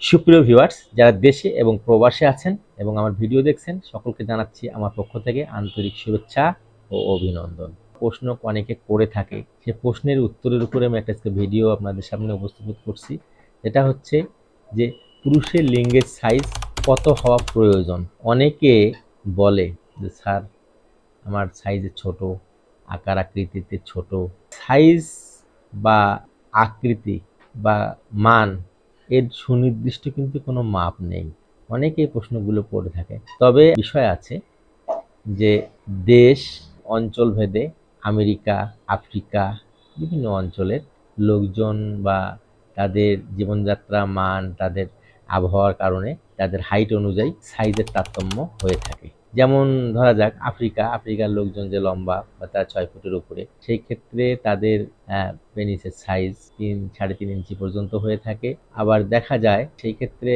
সুপ্রিয় ভিউয়ার্স, যারা দেশে এবং প্রবাসে আছেন এবং আমার ভিডিও দেখছেন, সকলকে জানাচ্ছি আমার পক্ষ থেকে আন্তরিক শুভেচ্ছা ও অভিনন্দন। প্রশ্ন অনেকে করে থাকে, সে প্রশ্নের উত্তরের উপরে আমি একটা ভিডিও আপনাদের সামনে উপস্থাপিত করছি। যেটা হচ্ছে যে পুরুষের লিঙ্গের সাইজ কত হওয়া প্রয়োজন। অনেকে বলে যে স্যার, আমার সাইজে ছোট, আকার আকৃতিতে ছোট। সাইজ বা আকৃতি বা মান এর সুনির্দিষ্ট কিন্তু কোনো মাপ নেই। অনেকে এই প্রশ্নগুলো করে থাকে। তবে বিষয় আছে যে দেশ অঞ্চল ভেদে আমেরিকা, আফ্রিকা বিভিন্ন অঞ্চলের লোকজন বা তাদের জীবনযাত্রা মান, তাদের আবহাওয়ার কারণে তাদের হাইট অনুযায়ী সাইজের তারতম্য হয়ে থাকে। যেমন ধরা যাক আফ্রিকার লোকজন যে লম্বা বা তার 6 ফুটের উপরে, সেই ক্ষেত্রে তাদের পেনিসের সাইজ 3-3.5 ইঞ্চি পর্যন্ত হয়ে থাকে। আবার দেখা যায় সেই ক্ষেত্রে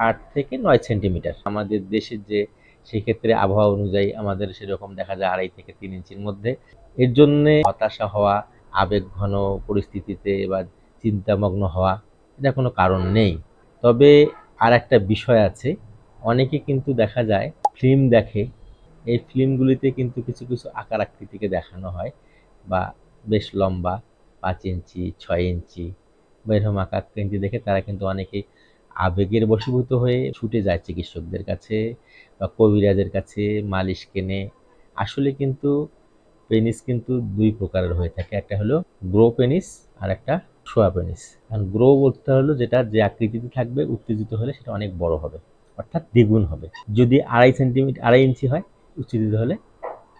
8 থেকে 9 সেন্টিমিটার। আমাদের দেশের যে সেই ক্ষেত্রে আবহাওয়া অনুযায়ী আমাদের সেরকম দেখা যায় 2.5 থেকে 3 ইঞ্চির মধ্যে। এর জন্যে হতাশা হওয়া, আবেগঘন পরিস্থিতিতে বা চিন্তামগ্ন হওয়া, এটা কোনো কারণ নেই। তবে আর একটা বিষয় আছে, অনেকে কিন্তু দেখা যায় ফিল্ম দেখে, এই ফিল্মগুলিতে কিন্তু কিছু কিছু আকার আকৃতিকে দেখানো হয় বা বেশ লম্বা 5 ইঞ্চি 6 ইঞ্চি বা এরকম আকার আকৃতি দেখে তারা কিন্তু অনেকেই আবেগের বশীভূত হয়ে ছুটে যায় চিকিৎসকদের কাছে বা কবিরাজের কাছে, মালিশ কেনে। আসলে কিন্তু পেনিস কিন্তু 2 প্রকারের হয়ে থাকে, একটা হলো গ্রো পেনিস আর একটা শোয়া পেনিস। কারণ গ্রো বলতে হলো যেটা যে আকৃতিতে থাকবে, উত্তেজিত হলে সেটা অনেক বড় হবে, অর্থাৎ দ্বিগুণ হবে। যদি 2.5 ইঞ্চি হয়, উত্তেজিত হলে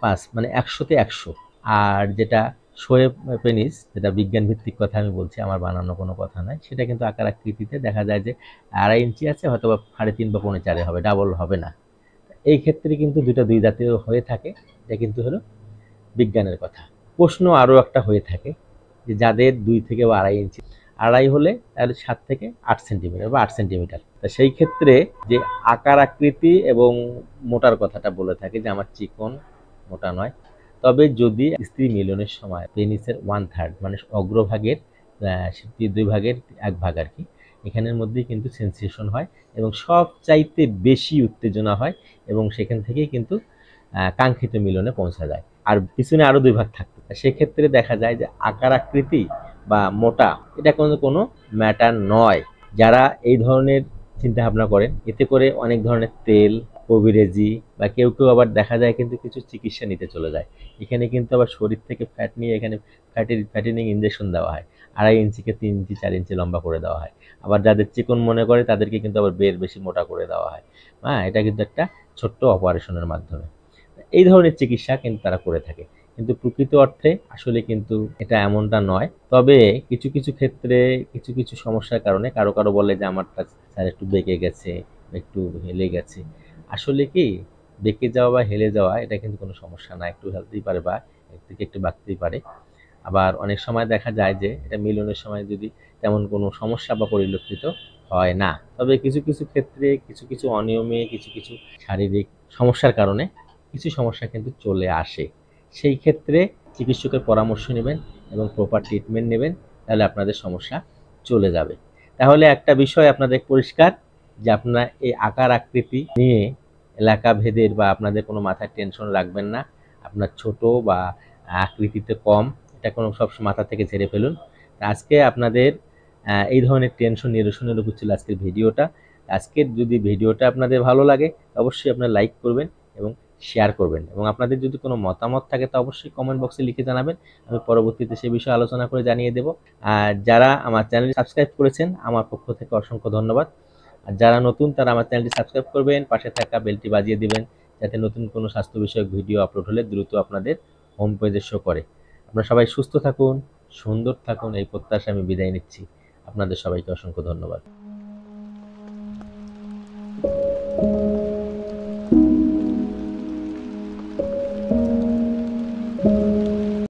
5, মানে 100-তে 100। আর যেটা শোয়ে পেনিস, যেটা বিজ্ঞান ভিত্তিক কথা আমি বলছি, আমার বানানো কোনো কথা নয়, সেটা কিন্তু আকার আকৃতিতে দেখা যায় যে 2.5 ইঞ্চি আছে, হয়তো বা 3.5 বা 4.5 হবে, ডাবল হবে না। এই ক্ষেত্রে কিন্তু দুইটা দুই জাতীয় হয়ে থাকে। এটা কিন্তু হলো বিজ্ঞানের কথা। প্রশ্ন আরও একটা হয়ে থাকে যে যাদের 2 থেকে 2.5 ইঞ্চি, 2.5 হলে তাহলে 7 থেকে 8 সেন্টিমিটার বা 8 সেন্টিমিটার। তা সেই ক্ষেত্রে যে আকার আকৃতি এবং মোটার কথাটা বলে থাকে যে আমার চিকন, মোটা নয়। তবে যদি স্ত্রী মিলনের সময় পেনিসের 1/3 মানে অগ্রভাগের 2 ভাগের 1 ভাগ আর কি, এখানের মধ্যেই কিন্তু সেন্সেশন হয় এবং সবচাইতে বেশি উত্তেজনা হয় এবং সেখান থেকেই কিন্তু কাঙ্ক্ষিত মিলনে পৌঁছা যায়। আর পিছনে আরও 2 ভাগ থাকতো। সেক্ষেত্রে দেখা যায় যে আকার আকৃতি বা মোটা এটা কোনো ম্যাটার নয়। যারা এই ধরনের চিন্তা ভাবনা করেন, এতে করে অনেক ধরনের তেল, কবিরাজি বা কেউ কেউ আবার দেখা যায় কিন্তু কিছু চিকিৎসা নিতে চলে যায়। এখানে কিন্তু আবার শরীর থেকে ফ্যাট নিয়ে এখানে ফ্যাটেনিং ইঞ্জেকশন দেওয়া হয়। 2.5 ইঞ্চিকে 3 ইঞ্চি 4 ইঞ্চি লম্বা করে দেওয়া হয়। আবার যাদের চিকন মনে করে তাদেরকে কিন্তু আবার বেশি মোটা করে দেওয়া হয়। হ্যাঁ, এটা কিন্তু একটা ছোট্ট অপারেশনের মাধ্যমে এই ধরনের চিকিৎসা কিন্তু তারা করে থাকে। কিন্তু প্রকৃত অর্থে আসলে কিন্তু এটা এমনটা নয়। তবে কিছু কিছু ক্ষেত্রে কিছু কিছু সমস্যার কারণে কারো কারো বলে যে আমারটা স্যার একটু বেঁকে গেছে, একটু হেলে গেছে। আসলে কি, বেঁকে যাওয়া বা হেলে যাওয়া এটা কিন্তু কোনো সমস্যা না, একটু হেলতেই পারে বা একদিকে একটু বাঁকতেই পারে। আবার অনেক সময় দেখা যায় যে এটা মিলনের সময় যদি তেমন কোনো সমস্যা বা পরিলক্ষিত হয় না। তবে কিছু কিছু ক্ষেত্রে কিছু কিছু অনিয়মে, কিছু কিছু শারীরিক সমস্যার কারণে কিছু সমস্যা কিন্তু চলে আসে। সেই ক্ষেত্রে চিকিৎসকের পরামর্শ নেবেন এবং প্রপার ট্রিটমেন্ট নেবেন, তাহলে আপনাদের সমস্যা চলে যাবে। তাহলে একটা বিষয় আপনাদের পরিষ্কার যে আপনারা এই আকার আকৃতি নিয়ে এলাকা ভেদের বা আপনাদের কোনো মাথায় টেনশন রাখবেন না। আপনার ছোট বা আকৃতিতে কম, এটা কোনো সব মাথা থেকে ঝেড়ে ফেলুন। আজকে আপনাদের এই ধরনের টেনশন নিরসনের উপর ছিল আজকের ভিডিওটা। আজকের যদি ভিডিওটা আপনাদের ভালো লাগে, অবশ্যই আপনারা লাইক করবেন এবং শেয়ার করবেন এবং আপনাদের যদি কোনো মতামত থাকে তা অবশ্যই কমেন্ট বক্সে লিখে জানাবেন। আমি পরবর্তীতে সে বিষয়ে আলোচনা করে জানিয়ে দেব। আর যারা আমার চ্যানেল সাবস্ক্রাইব করেছেন, আমার পক্ষ থেকে অসংখ্য ধন্যবাদ। আর যারা নতুন তারা আমার চ্যানেলটি সাবস্ক্রাইব করবেন, পাশে থাকা বেলটি বাজিয়ে দিবেন, যাতে নতুন কোনো স্বাস্থ্য বিষয়ক ভিডিও আপলোড হলে দ্রুত আপনাদের হোম পেজে শো করে। আপনারা সবাই সুস্থ থাকুন, সুন্দর থাকুন, এই প্রত্যাশায় আমি বিদায় নিচ্ছি। আপনাদের সবাইকে অসংখ্য ধন্যবাদ।